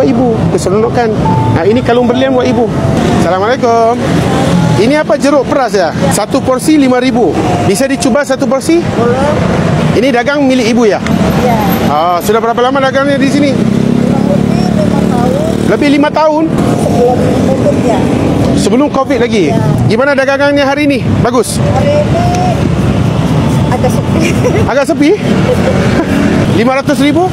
buat ibu, keseronokan. Nah, ini kalung berlian buat ibu. Assalamualaikum. Ini apa, jeruk peras ya? Satu porsi 5.000. Bisa dicuba satu porsi? Boleh. Ini dagang milik ibu ya? Ya. Oh, sudah berapa lama dagangnya di sini? Lebih 5 tahun. Lebih 5 tahun? Sebelum COVID ya. Sebelum COVID lagi? Ya. Gimana dagangannya hari ini? Bagus? Hari ini agak sepi. Agak sepi? 500.000?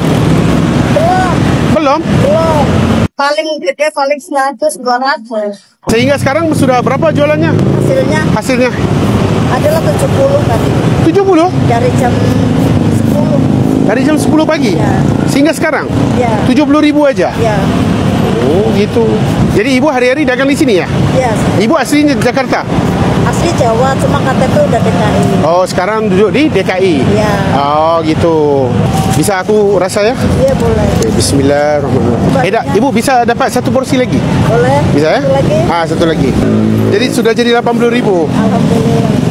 Belum. Belum? Belum. Paling gede paling 100, 200. Sehingga sekarang sudah berapa jualannya? Hasilnya Hasilnya? adalah 70 tadi. 70? Dari jam 10. Dari jam 10 pagi? Ya. Sehingga sekarang? Ya. 70.000 aja? Ya. Oh gitu. Jadi ibu hari-hari dagang di sini ya? Ya. Ibu aslinya Jakarta? Asli Jawa, cuma KTP udah DKI. Oh, sekarang duduk di DKI? Ya. Oh gitu. Bisa aku rasa ya? Iya boleh. Bismillahirrahmanirrahim. Dak, ibu bisa dapat satu porsi lagi? Boleh. Bisa ya? Satu lagi. Satu lagi. Jadi sudah jadi 80.000. Alhamdulillah.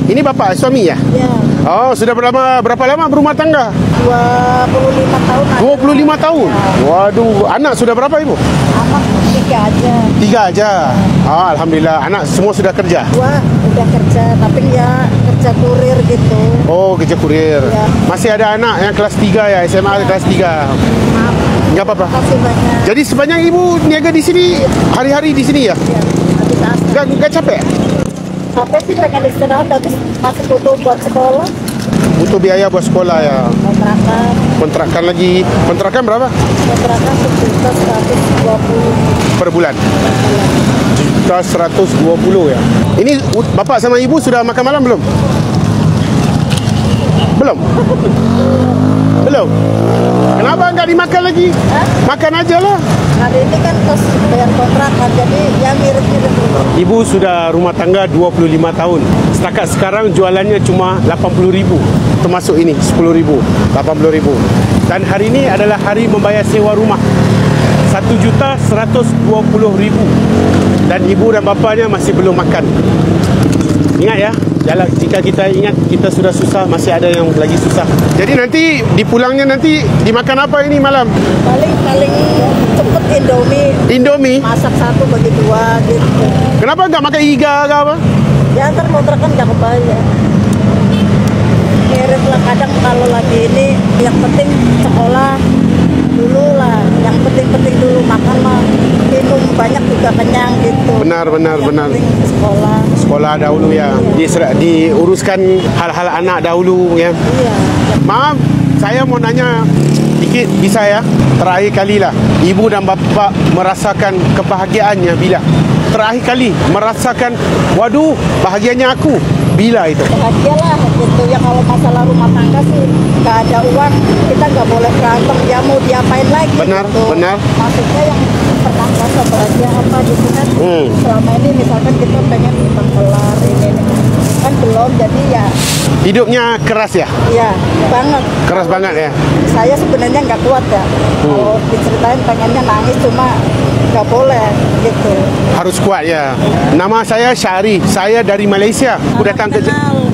Ini bapak suami ya? Ya. Oh, sudah berapa lama berumah tangga? 25 tahun. 25 tahun? Waduh, anak sudah berapa ibu? Anak 3 aja. 3 aja? Alhamdulillah, anak semua sudah kerja? 2 udah kerja, tapi ya kerja kurir gitu. Oh, kerja kurir. Ya. Masih ada anak yang kelas 3 ya, SMA kelas 3. Maaf. Enggak apa-apa. Terima kasih banyak. Jadi sepanjang ibu niaga di sini, hari-hari di sini ya? Ya, habis asal. Enggak capek? Sampai sih pengen istirahat, tapi masih butuh buat sekolah. Butuh biaya buat sekolah ya. Kontrakan. Kontrakan lagi. Kontrakan berapa? Kontrakan 1.120 Per bulan? 1.120 ya. Ini bapak sama ibu sudah makan malam belum? Belum? Belum? Kenapa enggak dimakan lagi? Hah? Makan aja lah. Hari ini kan terus bayar kontrakan, jadi ya mirip-mirip. Ibu sudah rumah tangga 25 tahun. Setakat sekarang jualannya cuma 80.000. Termasuk ini 10.000, 80.000. Dan hari ini adalah hari membayar sewa rumah. 1.120.000. Dan ibu dan bapanya masih belum makan. Ingat ya, jika kita ingat kita sudah susah, masih ada yang lagi susah. Jadi nanti dipulangnya nanti dimakan apa ini malam? Paling cepet Indomie? Masak 1 bagi 2 gitu. Kenapa nggak makan iga atau apa? Ya ntar kontrakan nggak kebayar. Mirip lah, kadang kalau lagi ini yang penting sekolah dulu lah, yang penting dulu makan mah, minum banyak juga kenyang gitu. Benar. Yang penting Sekolah dahulu ya. Diuruskan hal-hal anak dahulu ya. Iya. Maaf, saya mau nanya dikit, bisa ya? Terakhir kali lah ibu dan bapa merasakan kebahagiaannya bila? Terakhir kali merasakan, waduh, bahagianya aku. Bila itu? Bahagialah gitu ya. Kalau masalah rumah tangga sih nggak ada uang, kita nggak boleh berantem, ya mau diapain lagi. Benar, gitu. benar. Maksudnya yang pernah merasa bahagia apa gitu kan. Selama ini misalkan kita pengen menggelar ini kan belum, jadi ya hidupnya keras ya? iya banget. Keras banget ya? Saya sebenarnya nggak kuat ya. Kalau diceritain pengennya nangis, cuma nggak boleh gitu. Harus kuat ya. Nama saya Syari, saya dari Malaysia. Aku datang ke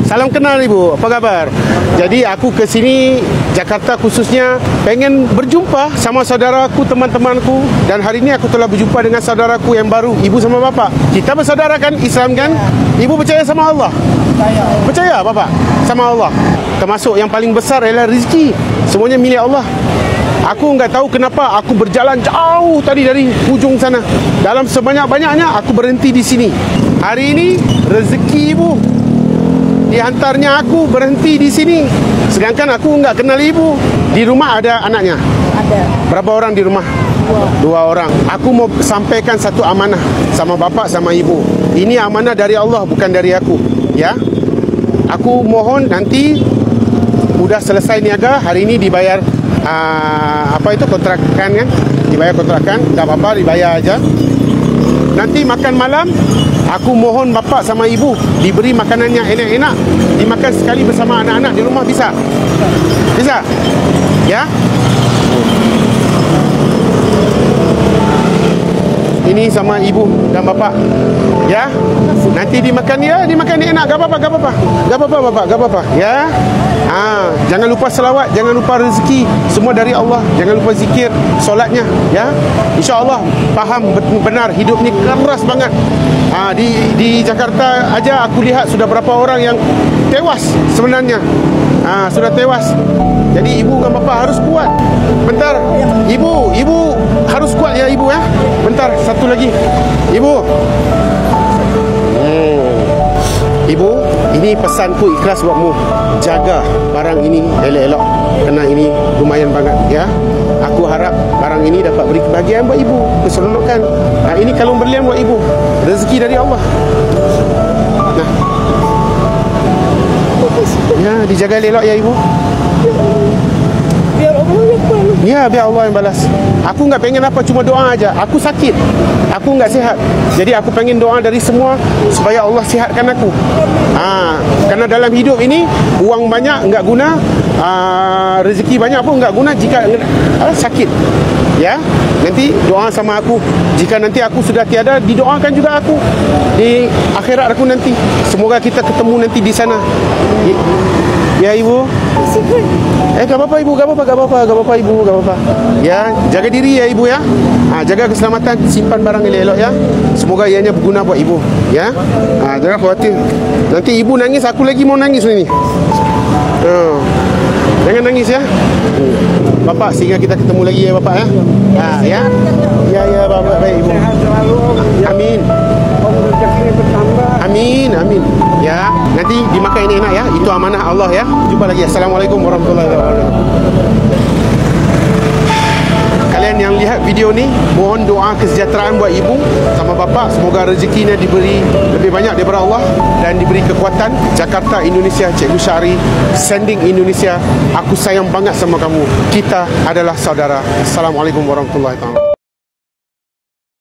Salam kenal ibu, apa kabar? Jadi aku ke sini Jakarta khususnya pengen berjumpa sama saudaraku, teman-temanku, dan hari ini aku telah berjumpa dengan saudaraku yang baru, ibu sama bapak. Kita bersaudara kan, Islam kan? Ibu percaya sama Allah? Percaya bapak sama Allah? Termasuk yang paling besar adalah rezeki. Semuanya milik Allah. Aku nggak tahu kenapa aku berjalan jauh tadi dari ujung sana. Dalam sebanyak-banyaknya aku berhenti di sini. Hari ini rezeki ibu diantarnya aku berhenti di sini. Sedangkan aku nggak kenal ibu. Di rumah ada anaknya? Ada. Berapa orang di rumah? 2 orang. Aku mau sampaikan satu amanah sama bapak sama ibu. Ini amanah dari Allah, bukan dari aku. Ya. Aku mohon nanti udah selesai niaga, hari ini dibayar kontrakan kan? Dibayar kontrakan, tak apa-apa, dibayar aja. Nanti makan malam, aku mohon bapak sama ibu diberi makanan yang enak-enak, dimakan sekali bersama anak-anak di rumah, bisa? Bisa? Ya? Ini sama ibu dan bapa. Ya. Nanti dimakan ya, dimakan ni enak. Gak apa-apa, gak apa-apa. Gak apa-apa bapak, gak apa-apa. Ya. Jangan lupa selawat, jangan lupa rezeki, semua dari Allah. Jangan lupa zikir, solatnya, ya. InsyaAllah faham benar hidup ni keras banget. Di Jakarta aja aku lihat sudah berapa orang yang tewas sebenarnya. Sudah tewas. Jadi ibu dan bapa harus kuat. Bentar, ibu harus kuat ya ibu ya. Bentar, satu lagi. Ibu, ini pesanku ikhlas buatmu. Jaga barang ini elok-elok, kerana ini lumayan banget ya. Aku harap barang ini dapat beri kebahagiaan buat ibu, keseronokan. Ini kalung berlian buat ibu, rezeki dari Allah. Nah, ya, dijaga elok ya ibu. Biar Allah yang balas. Ya, biar Allah yang balas. Aku nggak pengen apa, cuma doa aja. Aku sakit, aku nggak sihat. Jadi aku pengen doa dari semua supaya Allah sihatkan aku. Karena dalam hidup ini uang banyak nggak guna, rezeki banyak pun nggak guna jika sakit. Ya, nanti doa sama aku. Jika nanti aku sudah tiada, didoakan juga aku di akhirat aku nanti. Semoga kita ketemu nanti di sana. Ya ibu. Gak apa-apa ibu, gak apa-apa ibu, gak apa-apa. Ya, jaga diri ya ibu ya. Jaga keselamatan, simpan barang elok-elok ya. Semoga ianya berguna buat ibu. Ya. Jangan khawatir. Nanti ibu nangis, aku lagi mau nangis ni. Jangan nangis ya. Bapak, sehingga kita ketemu lagi ya bapak ya. Ya. Ya bapak, baik ibu. Amin. Amin. Ya, nanti dimakan ini enak ya. Itu amanah Allah ya. Jumpa lagi. Assalamualaikum warahmatullahi wabarakatuh. Kalian yang lihat video ni, mohon doa kesejahteraan buat ibu sama bapa. Semoga rezekinya diberi lebih banyak daripada Allah dan diberi kekuatan. Jakarta, Indonesia, Cikgu Syahri, sending Indonesia. Aku sayang banget sama kamu. Kita adalah saudara. Assalamualaikum warahmatullahi wabarakatuh.